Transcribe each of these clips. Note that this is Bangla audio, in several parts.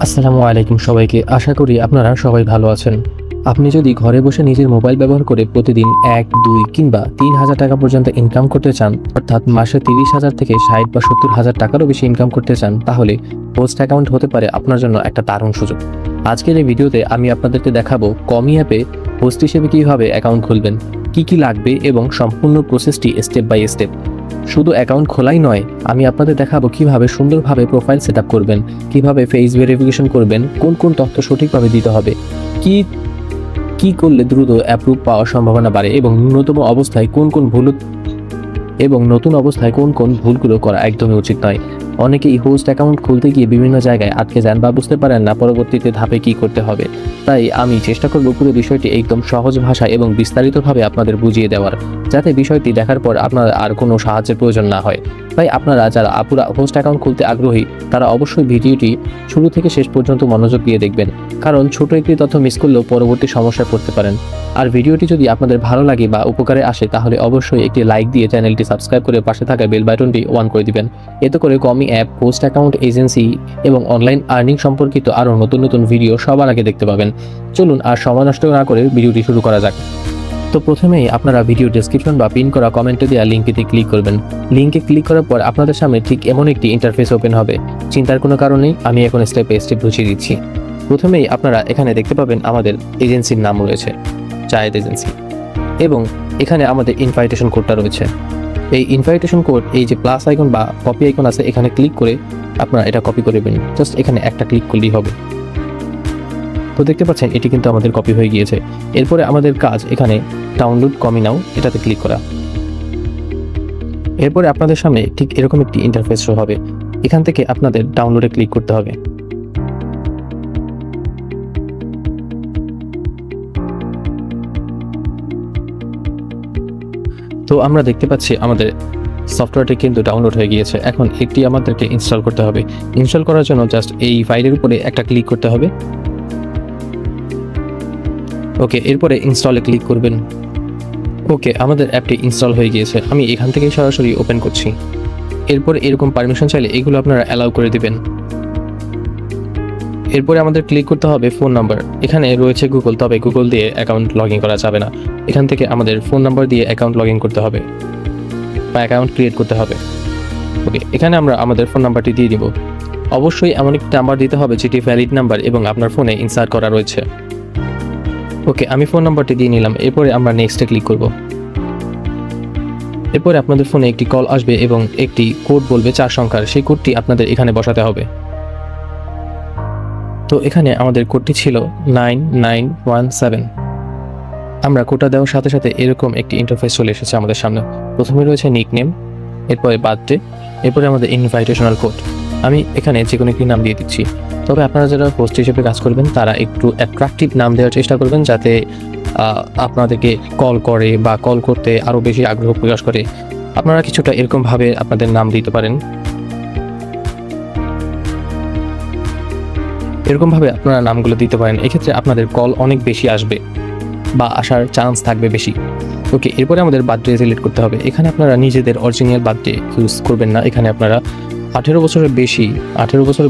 আসসালামু আলাইকুম সবাইকে। আশা করি আপনারা সবাই ভালো আছেন। আপনি যদি ঘরে বসে নিজের মোবাইল ব্যবহার করে প্রতিদিন 1, 2 কিংবা 3,000 টাকা পর্যন্ত ইনকাম করতে চান, অর্থাৎ মাসে 30,000 থেকে 60 বা 70,000 টাকারও বেশি ইনকাম করতে চান, তাহলে পোস্ট অ্যাকাউন্ট হতে পারে আপনার জন্য একটা দারুণ সুযোগ। আজকের এই ভিডিওতে আমি আপনাদেরকে দেখাবো কমি অ্যাপে হোস্ট হিসেবে কীভাবে অ্যাকাউন্ট খুলবেন, কি লাগবে এবং সম্পূর্ণ প্রসেসটি স্টেপ বাই স্টেপ। শুধু অ্যাকাউন্ট খোলাই নয়, আমি আপনাদের দেখাবো কিভাবে সুন্দরভাবে প্রোফাইল সেট আপ করবেন, কিভাবে ফেস ভেরিফিকেশন করবেন, কোন কোন তথ্য সঠিকভাবে দিতে হবে, কি করলে দ্রুত অ্যাপ্রুভ পাওয়ার সম্ভাবনা বাড়ে এবং নতুন অবস্থায় কোন কোন ভুলগুলো করা একদমই উচিত নয়। অনেকেই হোস্ট অ্যাকাউন্ট খুলতে গিয়ে বিভিন্ন জায়গায় আটকে যান বা বুঝতে পারেন না পরবর্তীতে ধাপে কি করতে হবে। তাই আমি চেষ্টা করব পুরো বিষয়টি একদম সহজ ভাষায় এবং বিস্তারিতভাবে আপনাদের বুঝিয়ে দেওয়ার, যাতে বিষয়টি দেখার পর আপনার আর কোনো সাহায্যের প্রয়োজন না হয়। তাই আপনারা যারা আপুরা হোস্ট অ্যাকাউন্ট খুলতে আগ্রহী, তারা অবশ্যই ভিডিওটি শুরু থেকে শেষ পর্যন্ত মনোযোগ দিয়ে দেখবেন, কারণ ছোট একটি তথ্য মিস করলেও পরবর্তী সমস্যায় পড়তে পারেন। আর ভিডিওটি যদি আপনাদের ভালো লাগে বা উপকারে আসে, তাহলে অবশ্যই একটি লাইক দিয়ে চ্যানেলটি সাবস্ক্রাইব করে পাশে থাকা বেল বাটনটি অন করে দিবেন। এতে করে কমি অ্যাপ, হোস্ট অ্যাকাউন্ট, এজেন্সি এবং অনলাইন আর্নিং সম্পর্কিত আরও নতুন নতুন ভিডিও সবার আগে দেখতে পাবেন। চলুন আর সময় নষ্ট না করে ভিডিওটি শুরু করা যাক। তো প্রথমেই আপনারা ভিডিও ডেসক্রিপশন বা পিন করা কমেন্টে দেওয়া লিঙ্কটিতে ক্লিক করবেন। লিঙ্কে ক্লিক করার পর আপনাদের সামনে ঠিক এমন একটি ইন্টারফেস ওপেন হবে। চিন্তার কোনো কারণেই, আমি এখন স্টেপ বাই স্টেপ বুঝিয়ে দিচ্ছি। প্রথমেই আপনারা এখানে দেখতে পাবেন আমাদের এজেন্সির নাম রয়েছে, জায়েদ এজেন্সি, এবং এখানে আমাদের ইনভাইটেশন কোডটা রয়েছে। এই ইনভাইটেশন কোড, এই যে প্লাস আইকন বা কপি আইকন আছে, এখানে ক্লিক করে আপনারা এটা কপি করবেন। জাস্ট এখানে একটা ক্লিক করলেই হবে। তো দেখতে পাচ্ছেন এটি কিন্তু আমাদের কপি হয়ে গিয়েছে। এরপরে আমাদের কাজ এখানে ডাউনলোড কমি নাও এটাতে ক্লিক করা। এরপরে আপনাদের সামনে ঠিক এরকম একটি ইন্টারফেস শো হবে। এখান থেকে আপনাদের ডাউনলোডে ক্লিক করতে হবে। তো আমরা দেখতে পাচ্ছি আমাদের সফটওয়্যারটি কিন্তু ডাউনলোড হয়ে গিয়েছে। এখন এটি আমাদেরকে ইনস্টল করতে হবে। ইনস্টল করার জন্য জাস্ট এই ফাইলের উপরে একটা ক্লিক করতে হবে। ওকে, এরপরে ইনস্টলে ক্লিক করবেন। ওকে, আমাদের অ্যাপটি ইনস্টল হয়ে গিয়েছে। আমি এখান থেকেই সরাসরি ওপেন করছি। এরপরে এরকম পারমিশন চাইলে এগুলো আপনারা অ্যালাউ করে দিবেন। এরপরে আমাদের ক্লিক করতে হবে ফোন নাম্বার। এখানে রয়েছে গুগল, তবে গুগল দিয়ে অ্যাকাউন্ট লগ ইন করা যাবে না। এখান থেকে আমাদের ফোন নাম্বার দিয়ে অ্যাকাউন্ট লগ ইন করতে হবে বা অ্যাকাউন্ট ক্রিয়েট করতে হবে। ওকে, এখানে আমরা আমাদের ফোন নাম্বারটি দিয়ে দিব। অবশ্যই এমন একটি নাম্বার দিতে হবে যেটি ভ্যালিড নাম্বার এবং আপনার ফোনে ইনসার্ট করা রয়েছে। ওকে, আমি ফোন নাম্বারটি দিয়ে নিলাম। এরপরে আমরা নেক্সটে ক্লিক করব। এরপরে আপনাদের ফোনে একটি কল আসবে এবং একটি কোড বলবে 4 সংখ্যার। সেই কোডটি আপনাদের এখানে বসাতে হবে। তো এখানে আমাদের কোডটি ছিল 9917। আমরা কোডটা দেওয়ার সাথে সাথে এরকম একটি ইন্টারফেস চলে এসেছে আমাদের সামনে। প্রথমে রয়েছে নিকনেম, এরপরে বার্থডে, এরপরে আমাদের ইনভাইটেশনাল কোড। আমি এখানে যে কোনো একটি নাম দিয়ে দিচ্ছি। তবে আপনারা যারা হোস্ট হিসেবে কাজ করবেন, তারা একটু অ্যাট্রাকটিভ নাম দেওয়ার চেষ্টা করবেন, যাতে আপনাদেরকে কল করে বা কল করতে আরও বেশি আগ্রহ প্রকাশ করে। আপনারা কিছুটা এরকমভাবে আপনাদের নাম দিতে পারেন। এরকমভাবে আপনারা নামগুলো দিতে পারেন। এক্ষেত্রে আপনাদের কল অনেক বেশি আসবে বা আসার চান্স থাকবে বেশি। ওকে, এরপরে আমাদের বার্থডে সিলেক্ট করতে হবে। এখানে আপনারা নিজেদের অরিজিনাল বার্থডে ইউজ করবেন না। এখানে আপনারা 18 বছরের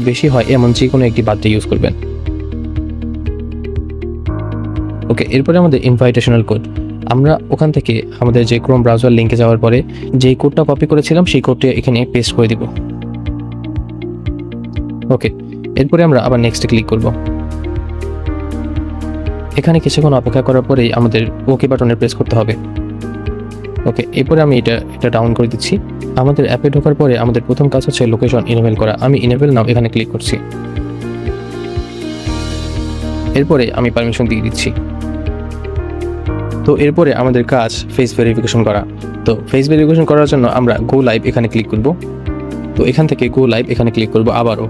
বেশি হয় এমন যে কোনো একটি বার্থডে ইউজ করবেন। ওকে, এরপরে আমাদের ইনভাইটেশনাল কোড। আমরা ওখান থেকে আমাদের যে ক্রোম ব্রাউজার লিঙ্কে যাওয়ার পরে যেই কোডটা কপি করেছিলাম সেই কোডটি এখানে পেস্ট করে দিব। ওকে, এরপরে আমরা আবার নেক্সটে ক্লিক করব। এখানে কিছুক্ষণ অপেক্ষা করার পরেই আমাদের ওকে বাটনে প্রেস করতে হবে। ওকে, এরপরে আমি এটা ডাউন করে দিচ্ছি। আমাদের অ্যাপে ঢোকার পরে আমাদের প্রথম কাজ হচ্ছে লোকেশন ইনেবল করা। আমি ইনেবল নাও এখানে ক্লিক করছি। এরপরে আমি পারমিশন দিয়ে দিচ্ছি। তো এরপরে আমাদের কাজ ফেস ভেরিফিকেশন করা। তো ফেস ভেরিফিকেশন করার জন্য আমরা গো লাইভ এখানে ক্লিক করব। তো এখান থেকে গো লাইভ এখানে ক্লিক করব। আবারও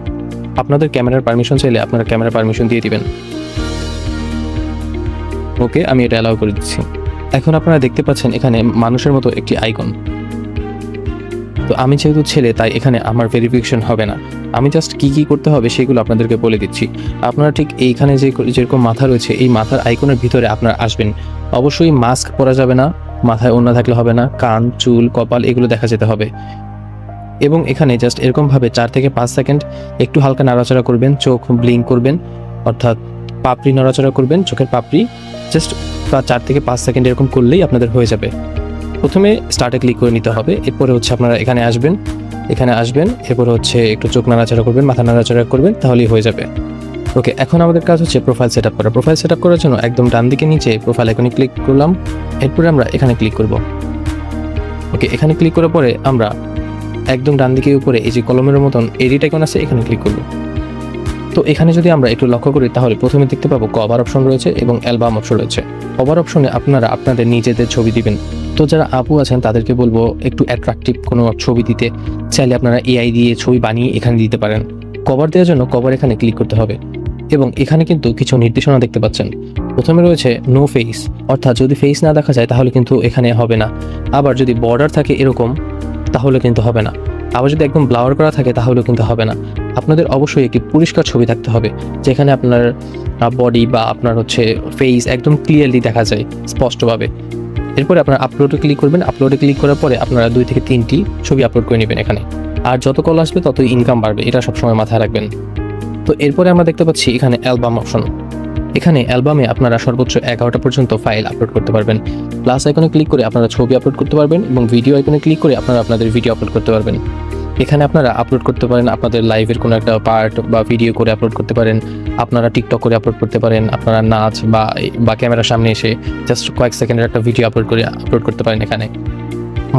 আপনাদের ক্যামেরার পারমিশন চাইলে আপনারা ক্যামেরার পারমিশন দিয়ে দিবেন। ওকে, আমি এটা অ্যালাউ করে দিচ্ছি। এখন আপনারা দেখতে পাচ্ছেন এখানে মানুষের মতো একটি আইকন। তো আমি যেহেতু ছেলে, তাই এখানে আমার ভেরিফিকেশন হবে না। আমি জাস্ট কি করতে হবে সেগুলো আপনাদেরকে বলে দিচ্ছি। আপনারা ঠিক এইখানে যেরকম মাথা রয়েছে, এই মাথার আইকনের ভিতরে আপনারা আসবেন। অবশ্যই মাস্ক পরা যাবে না, মাথায় ওড়না থাকলে হবে না, কান, চুল, কপাল এগুলো দেখা যেতে হবে। এবং এখানে জাস্ট এরকমভাবে 4 থেকে 5 সেকেন্ড একটু হালকা নাড়াচাড়া করবেন, চোখ ব্লিঙ্ক করবেন, অর্থাৎ পাপড়ি নড়াচড়া করবেন, চোখের পাপড়ি জাস্ট 4 থেকে 5 সেকেন্ড এরকম করলেই আপনাদের হয়ে যাবে। প্রথমে স্টার্টে ক্লিক করে নিতে হবে, এরপরে হচ্ছে আপনারা এখানে আসবেন, এরপরে হচ্ছে একটু চোখ নাড়াচাড়া করবেন, মাথা নাড়াচাড়া করবেন, তাহলেই হয়ে যাবে। ওকে, এখন আমাদের কাজ হচ্ছে প্রোফাইল সেট আপ করা। প্রোফাইল সেট আপ করার জন্য একদম ডান দিকে নিচে প্রোফাইল আইকনে ক্লিক করলাম, এরপরে আমরা এখানে ক্লিক করব। ওকে, এখানে ক্লিক করার পরে আমরা একদম ডান দিকে উপরে এই যে কলমের মতন এডিট আইকন আছে, এখানে ক্লিক করব। তো এখানে যদি আমরা একটু লক্ষ্য করি তাহলে প্রথমে দেখতে পাবো কভার অপশন রয়েছে এবং অ্যালবাম অপশন রয়েছে। কভার অপশনে আপনারা আপনাদের নিজেদের ছবি দিবেন। তো যারা আপু আছেন তাদেরকে বলবো একটু অ্যাট্রাকটিভ কোনো ছবি দিতে চাইলে আপনারা এআই দিয়ে ছবি বানিয়ে এখানে দিতে পারেন। কভার দেওয়ার জন্য কভার এখানে ক্লিক করতে হবে এবং এখানে কিন্তু কিছু নির্দেশনা দেখতে পাচ্ছেন। প্রথমে রয়েছে নো ফেস, অর্থাৎ যদি ফেস না দেখা যায় তাহলে কিন্তু এখানে হবে না। আবার যদি বর্ডার থাকে এরকম তাহলে কিন্তু হবে না। আবার যদি একদম ব্লার করা থাকে তাহলেও কিন্তু হবে না। আপনাদের অবশ্যই একটি পরিষ্কার ছবি থাকতে হবে যেখানে আপনার বডি বা আপনার হচ্ছে ফেস একদম ক্লিয়ারলি দেখা যায় স্পষ্টভাবে। এরপরে আপনারা আপলোডে ক্লিক করবেন। আপলোডে ক্লিক করার পরে আপনারা 2 থেকে 3টি ছবি আপলোড করে নেবেন এখানে। আর যত কল আসবে ততই ইনকাম বাড়বে, এটা সবসময় মাথায় রাখবেন। তো এরপরে আমরা দেখতে পাচ্ছি এখানে অ্যালবাম অপশন। এখানে অ্যালবামে আপনারা সর্বোচ্চ 11টা পর্যন্ত ফাইল আপলোড করতে পারবেন। প্লাস আইকনে ক্লিক করে আপনারা ছবি আপলোড করতে পারবেন এবং ভিডিও আইকনে ক্লিক করে আপনারা আপনাদের ভিডিও আপলোড করতে পারবেন। এখানে আপনারা আপলোড করতে পারেন আপনাদের লাইভের কোনো একটা পার্ট বা ভিডিও করে আপলোড করতে পারেন, আপনারা টিকটক করে আপলোড করতে পারেন, আপনারা নাচ বা ক্যামেরার সামনে এসে জাস্ট কয়েক সেকেন্ডের একটা ভিডিও আপলোড করতে পারেন। এখানে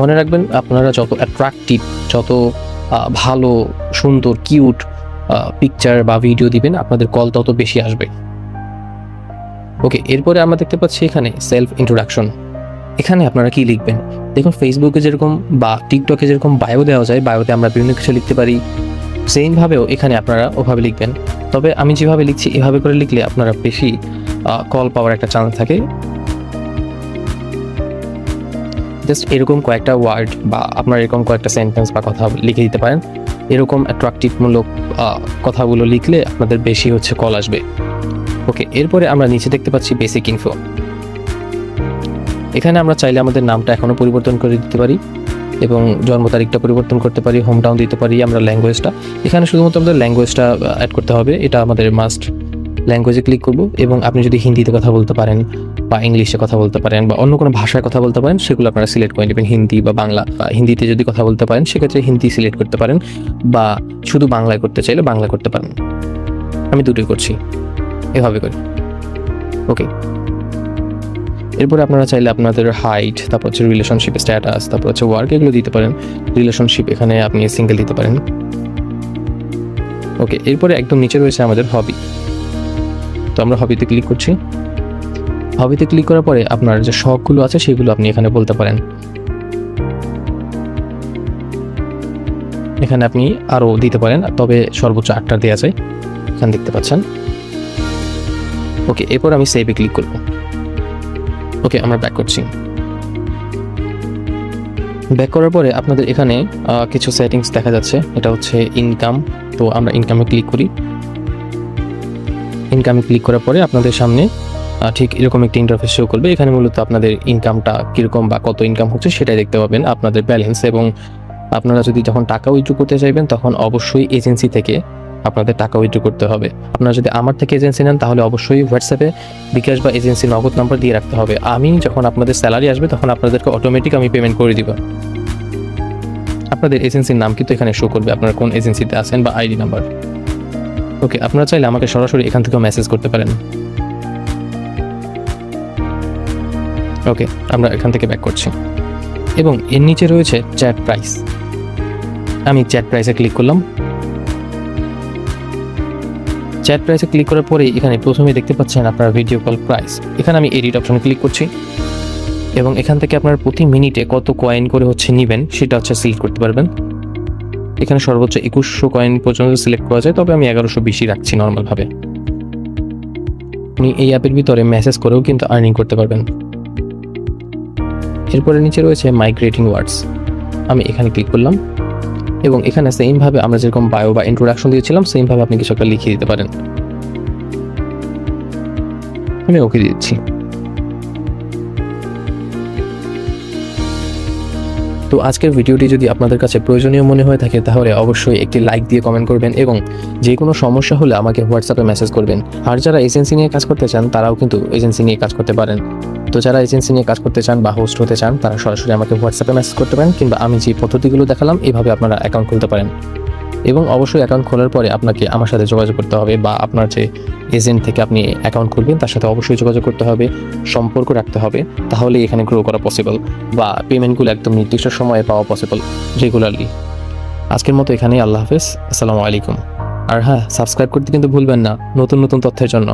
মনে রাখবেন আপনারা যত অ্যাট্রাকটিভ, যত ভালো সুন্দর কিউট পিকচার বা ভিডিও দিবেন আপনাদের কল তত বেশি আসবে। ওকে, এরপরে আমরা দেখতে পাচ্ছি এখানে সেলফ ইন্ট্রোডাকশন। এখানে আপনারা কি লিখবেন? দেখুন ফেসবুকে যেরকম বা টিকটকে যেরকম বায়ো দেওয়া যায়, বায়োতে আমরা বিভিন্ন কিছু লিখতে পারি, সেমভাবেও এখানে আপনারা ওভাবে লিখবেন। তবে আমি যেভাবে লিখছি এভাবে করে লিখলে আপনারা বেশি কল পাওয়ার একটা চান্স থাকে। জাস্ট এরকম কয়েকটা ওয়ার্ড বা আপনার এরকম কয়েকটা সেন্টেন্স বা কথা লিখে দিতে পারেন। এরকম অ্যাট্রাকটিভমূলক কথাগুলো লিখলে আপনাদের বেশি হচ্ছে কল আসবে। ওকে, এরপরে আমরা নিচে দেখতে পাচ্ছি বেসিক ইনফো। এখানে আমরা চাইলে আমাদের নামটা এখনও পরিবর্তন করে দিতে পারি এবং জন্ম তারিখটা পরিবর্তন করতে পারি, হোম টাউন দিতে পারি, আমরা ল্যাঙ্গুয়েজটা এখানে শুধুমাত্র আমাদের ল্যাঙ্গুয়েজটা অ্যাড করতে হবে, এটা আমাদের মাস্ট। ল্যাঙ্গুয়েজে ক্লিক করব এবং আপনি যদি হিন্দিতে কথা বলতে পারেন বা ইংলিশে কথা বলতে পারেন বা অন্য কোনো ভাষায় কথা বলতে পারেন সেগুলো আপনারা সিলেক্ট করে নেবেন, হিন্দি বা বাংলা। হিন্দিতে যদি কথা বলতে পারেন সেক্ষেত্রে হিন্দি সিলেক্ট করতে পারেন বা শুধু বাংলায় করতে চাইলে বাংলা করতে পারেন। আমি দুটোই করছি, এভাবে করি। ওকে, এরপরে আপনারা চাইলে আপনাদের হাইট, তারপর হচ্ছে রিলেশনশিপ স্ট্যাটাস, তারপর হচ্ছে ওয়ার্ক, এগুলো দিতে পারেন। রিলেশনশিপ এখানে আপনি সিঙ্গেল দিতে পারেন। ওকে, এরপরে একদম নিচে রয়েছে আমাদের হবি। তো আমরা হবিতে ক্লিক করছি। হবিতে ক্লিক করার পরে আপনার যে শখগুলো আছে সেগুলো আপনি এখানে বলতে পারেন। এখানে আপনি আরও দিতে পারেন, তবে সর্বোচ্চ 8টা দেওয়া যায়, এখানে দেখতে পাচ্ছেন। ওকে, এরপর আমি সেভে ক্লিক করব। ওকে, আমরা ব্যাক করছি। ব্যাক করার পরে আপনাদের এখানে কিছু সেটিংস দেখা যাচ্ছে, এটা হচ্ছে ইনকাম। তো আমরা ইনকামে ক্লিক করি। ইনকামে ক্লিক করার পরে আপনাদের সামনে ঠিক এরকম একটি ইন্টারফেস শো করবে। এখানে মূলত আপনাদের ইনকামটা কীরকম বা কত ইনকাম হচ্ছে সেটাই দেখতে পাবেন, আপনাদের ব্যালেন্স। এবং আপনারা যদি যখন টাকা উইথড্র করতে চাইবেন তখন অবশ্যই এজেন্সি থেকে আপনাদের টাকা উইথড্র করতে হবে। আপনারা যদি আমার থেকে এজেন্সি নেন তাহলে অবশ্যই হোয়াটসঅ্যাপে বিকাশ বা এজেন্সি নগদ নাম্বার দিয়ে রাখতে হবে। আমি যখন আপনাদের স্যালারি আসবে তখন আপনাদেরকে অটোমেটিক আমি পেমেন্ট করে দিব। আপনাদের এজেন্সির নাম কিন্তু এখানে শো করবে, আপনারা কোন এজেন্সিতে আছেন বা আইডি নাম্বার। ওকে, আপনারা চাইলে আমাকে সরাসরি এখান থেকেও মেসেজ করতে পারেন। ওকে, আমরা এখান থেকে ব্যাক করছি এবং এর নিচে রয়েছে চ্যাট প্রাইস। আমি চ্যাট প্রাইসে ক্লিক করলাম। চ্যাট প্রাইসে ক্লিক করার পরে এখানে প্রথমে দেখতে পাচ্ছেন আপনার ভিডিও কল প্রাইস। এখানে আমি এডিট অপশনে ক্লিক করছি এবং এখান থেকে আপনার প্রতি মিনিটে কত কয়েন করে হচ্ছে নেবেন সেটা হচ্ছে সিলেক্ট করতে পারবেন। এখানে সর্বোচ্চ 2100 কয়েন পর্যন্ত সিলেক্ট করা যায়, তবে আমি 1120 রাখছি নর্মালভাবে। আপনি এই অ্যাপের ভিতরে মেসেজ করেও কিন্তু আর্নিং করতে পারবেন। এরপরে নিচে রয়েছে মাইগ্রেটিং ওয়ার্ডস। আমি এখানে ক্লিক করলাম এবং এখানে সেমভাবে আমরা যেরকম বায়ো বা ইন্ট্রোডাকশন দিয়েছিলাম সেমভাবে আপনি কিছু একটা লিখিয়ে দিতে পারেন। আমি ওকে দিচ্ছি। তো আজকের ভিডিওটি যদি আপনাদের কাছে প্রয়োজনীয় মনে হয়ে থাকে তাহলে অবশ্যই একটি লাইক দিয়ে কমেন্ট করবেন এবং যে কোনো সমস্যা হলে আমাকে হোয়াটসঅ্যাপে মেসেজ করবেন। আর যারা এজেন্সি নিয়ে কাজ করতে চান তারাও কিন্তু এজেন্সি নিয়ে কাজ করতে পারেন। তো যারা এজেন্সি নিয়ে কাজ করতে চান বা হোস্ট হতে চান তারা সরাসরি আমাকে হোয়াটসঅ্যাপে মেসেজ করতে পারেন, কিংবা আমি যে পদ্ধতিগুলো দেখালাম এইভাবে আপনারা অ্যাকাউন্ট খুলতে পারেন। এবং অবশ্যই অ্যাকাউন্ট খোলার পরে আপনাকে আমার সাথে যোগাযোগ করতে হবে, বা আপনার যে এজেন্ট থেকে আপনি অ্যাকাউন্ট খুলবেন তার সাথে অবশ্যই যোগাযোগ করতে হবে, সম্পর্ক রাখতে হবে, তাহলে এখানে গ্রো করা পসিবল, বা পেমেন্টগুলো একদম নির্দিষ্ট সময়ে পাওয়া পসিবল রেগুলারলি। আজকের মতো এখানেই, আল্লাহ হাফেজ, আসসালামু আলাইকুম। আর হ্যাঁ, সাবস্ক্রাইব করতে কিন্তু ভুলবেন না নতুন নতুন তথ্যের জন্য।